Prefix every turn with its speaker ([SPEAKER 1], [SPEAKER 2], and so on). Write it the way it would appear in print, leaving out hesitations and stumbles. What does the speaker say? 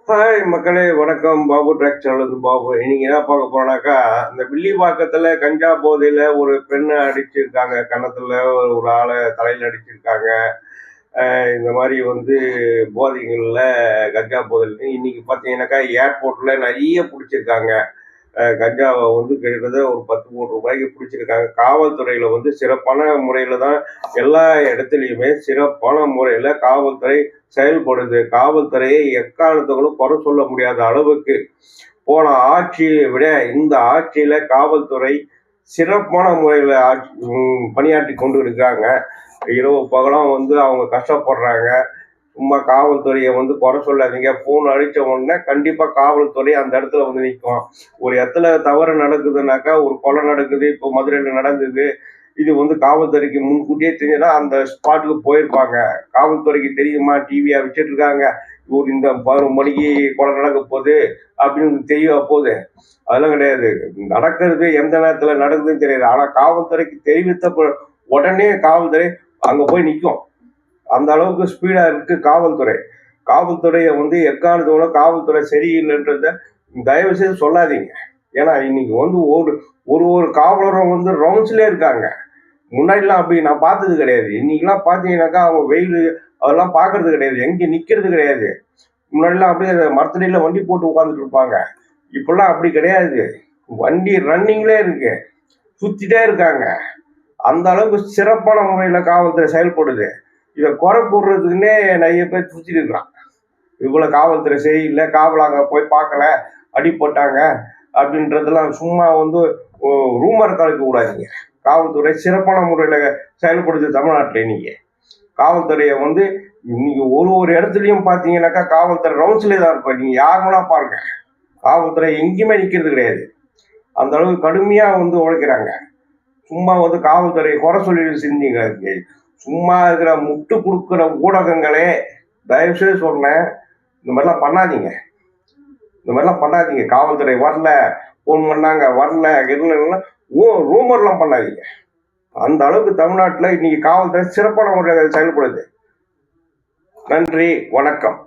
[SPEAKER 1] Hi மக்களே, வணக்கம். Babu track சேனலுக்கு பாபு. இன்னைக்கு என்ன பார்க்க போறோம்னாக்கா, இந்த வில்லிவாக்கத்துல கஞ்சா போதையில ஒரு பெண்ணை அடிச்சிருக்காங்க. கன்னத்துல ஒரு ஆளை தலையில அடிச்சிருக்காங்க. இந்த மாதிரி போதைகள்ல கஞ்சா போதையில இன்னைக்கு பார்த்தீங்கன்னாக்கா ஏர்போர்ட்ல நிறைய பிடிச்சிருக்காங்க. கஞ்சாவை கிட்டத்தட்ட ஒரு 10 கோடி ரூபாய்க்கு பிடிச்சிருக்காங்க. காவல்துறையில சிறப்பான முறையில தான் எல்லா இடத்துலையுமே சிறப்பான முறையில காவல்துறை செயல்படுது. காவல்துறையை எக்காரணத்துகளும் குறை சொல்ல முடியாத அளவுக்கு போன ஆட்சியை விட இந்த ஆட்சியில காவல்துறை சிறப்பான முறையில பணியாற்றி கொண்டு இருக்காங்க. இரவு பகலும் அவங்க கஷ்டப்படுறாங்க. சும்மா காவல்துறையை குறை சொல்லாதீங்க. ஃபோன் அடித்த உடனே கண்டிப்பாக காவல்துறை அந்த இடத்துல நிற்கும். ஒரு இடத்துல தவறு நடக்குதுனாக்கா, ஒரு கொலை நடக்குது, இப்போ மதுரையில் நடந்தது, இது காவல்துறைக்கு முன்கூட்டியே தெரிஞ்சுன்னா அந்த ஸ்பாட்டுக்கு போயிருப்பாங்க. காவல்துறைக்கு தெரியுமா, டிவியா வச்சுட்டு இருக்காங்க, ஒரு இந்த 11 மணிக்கு கொலை நடக்க போகுது அப்படின்னு தெரிய போகுது? அதெல்லாம் கிடையாது. நடக்கிறது எந்த நேரத்தில் நடக்குதுன்னு தெரியாது. ஆனால் காவல்துறைக்கு தெரிவித்த உடனே காவல்துறை அங்கே போய் நிற்கும். அந்த அளவுக்கு ஸ்பீடா இருக்கு காவல்துறை. காவல்துறையை எக்காரணத்தோட காவல்துறை சரியில்லைன்றத தயவு செய்து சொல்லாதீங்க. ஏன்னா இன்னைக்கு ஒரு ஒரு ஒரு காவலரும் ரவுண்ட்ஸ்லேயே இருக்காங்க. முன்னாடிலாம் அப்படி நான் பார்த்தது கிடையாது. இன்னைக்கெல்லாம் பார்த்தீங்கன்னாக்கா அவங்க வெயில் அதெல்லாம் பார்க்கறது கிடையாது, எங்கே நிற்கிறது கிடையாது. முன்னாடிலாம் அப்படியே மரத்தடியில் வண்டி போட்டு உட்காந்துட்டு இருப்பாங்க. இப்பெல்லாம் அப்படி கிடையாது. வண்டி ரன்னிங்லேயே இருக்கு, சுத்திட்டே இருக்காங்க. அந்த அளவுக்கு சிறப்பான முறையில் காவல்துறை செயல்படுது. இதை குறை கூடுறதுக்குன்னே நிறைய பேர் சுற்றிட்டு இருக்கிறான். இவ்வளோ காவல்துறை சரியில்லை, காவலாங்க போய் பார்க்கல, அடிப்பட்டாங்க அப்படின்றதெல்லாம் சும்மா ரூமர் கலக்க கூடாதுங்க. காவல்துறை சிறப்பான முறையில் செயல்படுது தமிழ்நாட்டில். இன்னைக்கு காவல்துறையை இன்னைக்கு ஒரு இடத்துலையும் பார்த்தீங்கன்னாக்கா காவல்துறை ரவுண்ட்ஸ்லேயே தான் இருப்போம். நீங்கள் யாருன்னா பாருங்க, காவல்துறை எங்கேயுமே நிற்கிறது கிடையாது. அந்த அளவுக்கு கடுமையாக உழைக்கிறாங்க. சும்மா காவல்துறையை குறை சொல்லி செஞ்சீங்க. சும்மா இருக்கிற முட்டு கொடுக்குற ஊடகங்களே தயவுசெய்து சொன்னேன், இந்த மாதிரிலாம் பண்ணாதீங்க. காவல்துறை வரல, ஃபோன் பண்ணாங்க வரல, இல்லைன்னா ரூமர்லாம் பண்ணாதீங்க. அந்த அளவுக்கு தமிழ்நாட்டில் இன்னைக்கு காவல்துறை சிறப்பான முறையில் செயல்படுது. நன்றி, வணக்கம்.